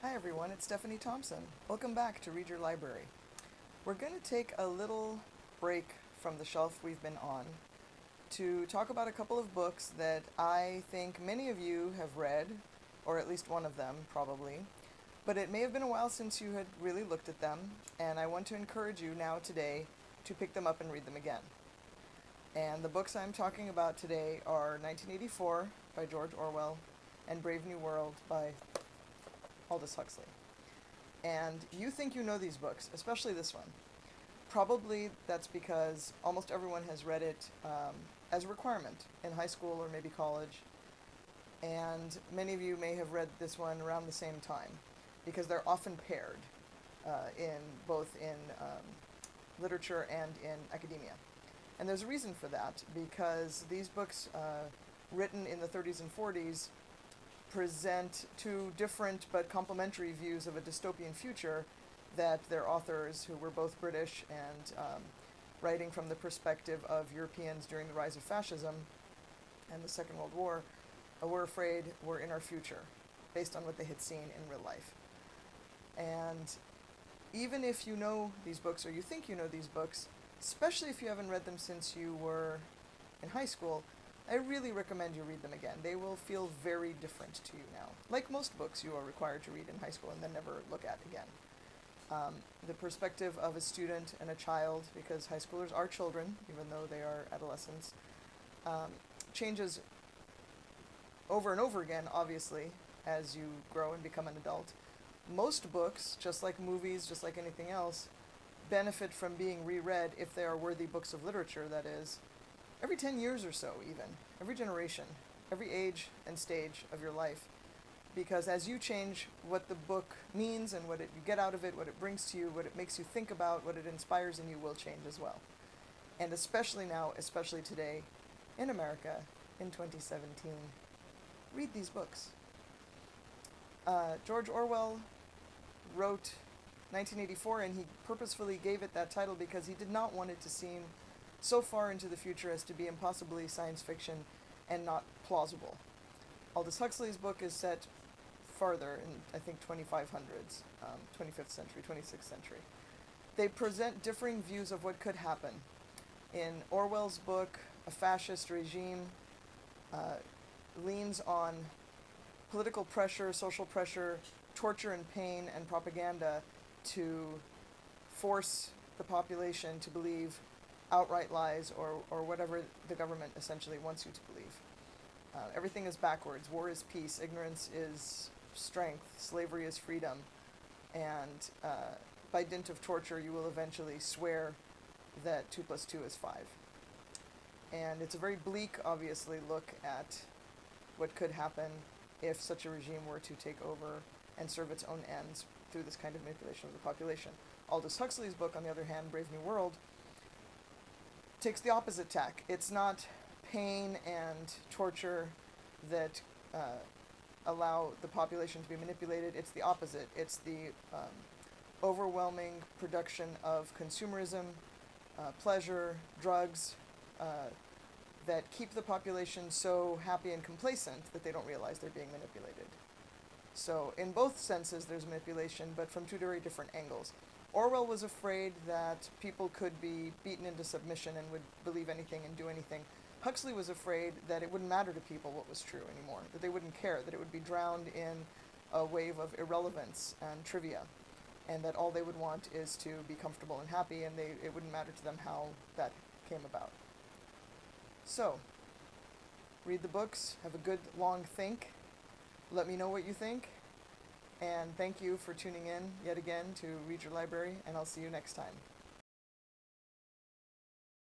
Hi everyone, it's Stephanie Thompson. Welcome back to Read Your Library. We're going to take a little break from the shelf we've been on to talk about a couple of books that I think many of you have read, or at least one of them probably, but it may have been a while since you had really looked at them, and I want to encourage you now today to pick them up and read them again. And the books I'm talking about today are 1984 by George Orwell and Brave New World by Aldous Huxley. And you think you know these books, especially this one. Probably that's because almost everyone has read it as a requirement in high school or maybe college. And many of you may have read this one around the same time because they're often paired in both in literature and in academia. And there's a reason for that because these books written in the 30s and 40s present two different but complementary views of a dystopian future that their authors, who were both British and writing from the perspective of Europeans during the rise of fascism and the Second World War, were afraid were in our future, based on what they had seen in real life. And even if you know these books, or you think you know these books, especially if you haven't read them since you were in high school, I really recommend you read them again. They will feel very different to you now. Like most books you are required to read in high school and then never look at again. The perspective of a student and a child, because high schoolers are children, even though they are adolescents, changes over and over again, obviously, as you grow and become an adult. Most books, just like movies, just like anything else, benefit from being reread if they are worthy books of literature, that is, every 10 years or so even, every generation, every age and stage of your life. Because as you change what the book means and what you get out of it, what it brings to you, what it makes you think about, what it inspires in you will change as well. And especially now, especially today, in America, in 2017, read these books. George Orwell wrote 1984, and he purposefully gave it that title because he did not want it to seem so far into the future as to be impossibly science fiction and not plausible. Aldous Huxley's book is set farther in, I think, 2500s, 25th century, 26th century. They present differing views of what could happen. In Orwell's book, a fascist regime leans on political pressure, social pressure, torture and pain, and propaganda to force the population to believe outright lies or whatever the government essentially wants you to believe. Everything is backwards. War is peace. Ignorance is strength. Slavery is freedom. And by dint of torture, you will eventually swear that 2 + 2 is 5. And it's a very bleak, obviously, look at what could happen if such a regime were to take over and serve its own ends through this kind of manipulation of the population. Aldous Huxley's book, on the other hand, Brave New World, takes the opposite tack. It's not pain and torture that allow the population to be manipulated. It's the opposite. It's the overwhelming production of consumerism, pleasure, drugs, that keep the population so happy and complacent that they don't realize they're being manipulated. So in both senses there's manipulation, but from two very different angles. Orwell was afraid that people could be beaten into submission and would believe anything and do anything. Huxley was afraid that it wouldn't matter to people what was true anymore, that they wouldn't care, that it would be drowned in a wave of irrelevance and trivia, and that all they would want is to be comfortable and happy, and it wouldn't matter to them how that came about. So, read the books, have a good long think, let me know what you think, and thank you for tuning in yet again to Read Your Library, and I'll see you next time.